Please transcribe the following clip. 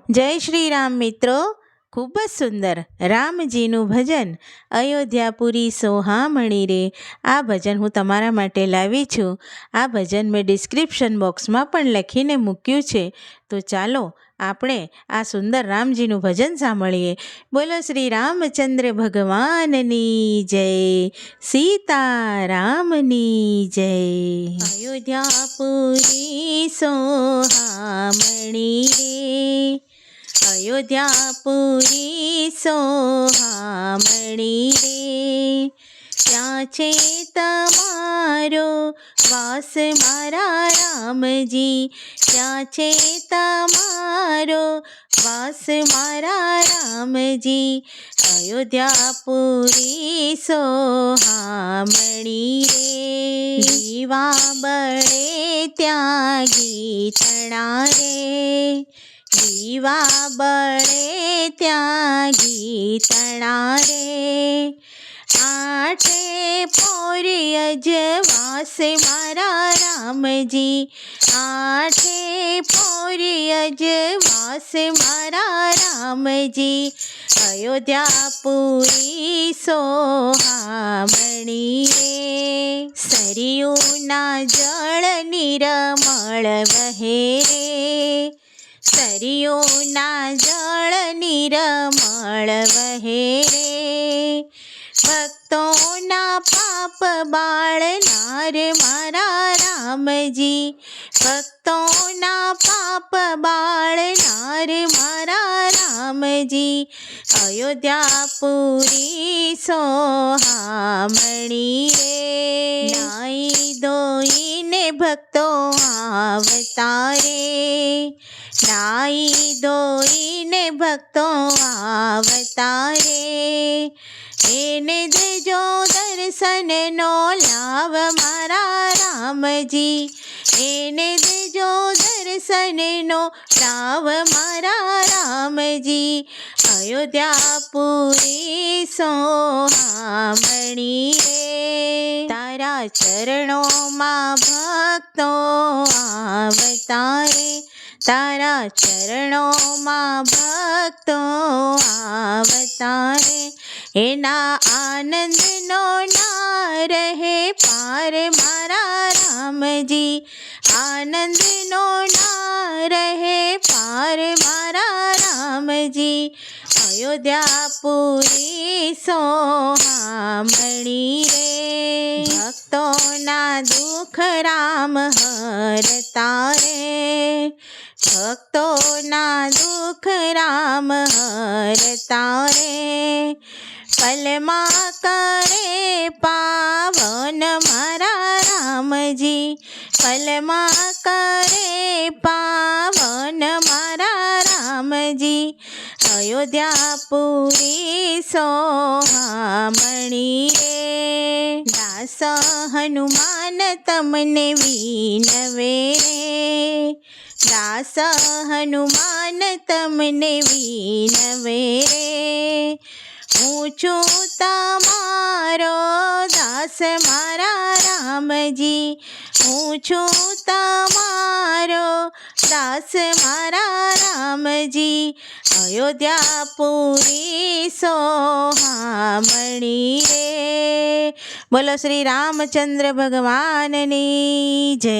જય શ્રી રામ મિત્રો. ખૂબ જ સુંદર રામજીનું ભજન અયોધ્યાપુરી સોહામણી રે, આ ભજન હું તમારા માટે લાવી છું. આ ભજન મેં ડિસ્ક્રિપ્શન બોક્સમાં પણ લખીને મૂક્યું છે. તો ચાલો આપણે આ સુંદર રામજીનું ભજન સાંભળીએ. બોલો શ્રી રામચંદ્ર ભગવાનની જય, સીતારામની જય. અયોધ્યાપુરી સોહામણી રે, અયોધ્યાપુરી સોહામણી રે, ત્યાં છે તમારો વાસ મારા રામજી, ત્યાં છે તમારો વાસ મારા રામજી. અયોધ્યાપુરી સોહામણી રે, દીવા બળે ત્યાં ગીતણા રે, દીવા બળે ત્યાં ગીતણા રે, આઠે પોરી અજવાસ મારા રામજી, આઠે પોરી અજવાસ મારા રામજી. અયોધ્યાપુરી સોહામણી રે, સરયુના જળ નિર્મળ વહે રે, સરયુના જળ નિર્મળ વહે રે, ભક્તોના પાપ બાળનાર મારા રામજી, ભક્તોના પાપ બાળનાર મારા રામજી. અયોધ્યાપુરી સોહામણી રે, નાઈ ધોઈને ભક્તો આવતા રે, નાઈ ધોઈને ભક્તો આવતા રે, એને દેજો દર્શનનો લાવ મારા રામજી, એને દેજો દર્શનનો લાવ મારા રામજી. અયોધ્યાપુરી સોહામણી રે, તારા ચરણોમાં ભક્તો આવતા રે, તારા ચરણોમાં ભક્તો આવતા રે, એના આનંદનો ના રહે પાર મારા રામજી, આનંદનો ના રહે પાર મારા રામજી. અયોધ્યાપુરી સોહામણી રે, ભક્તોના દુઃખ રામ હરતા રે, ભક્તોના દુઃખ રામ હરતા રે, પલમાં કરે પાવન મારા રામજી, પલમાં કરે પાવન મારા રામજી. અયોધ્યાપુરી સોહામણી રે, દાસ હનુમાન તમને વિનવે રે, દાસ હનુમાન તમને વિનવે રે, હું છું તમારો દાસ મારા રામજી, હું છું તમારો દાસ મારા રામજી. અયોધ્યાપુરી સોહામણી રે, બોલો શ્રી રામચંદ્ર ભગવાનની જય.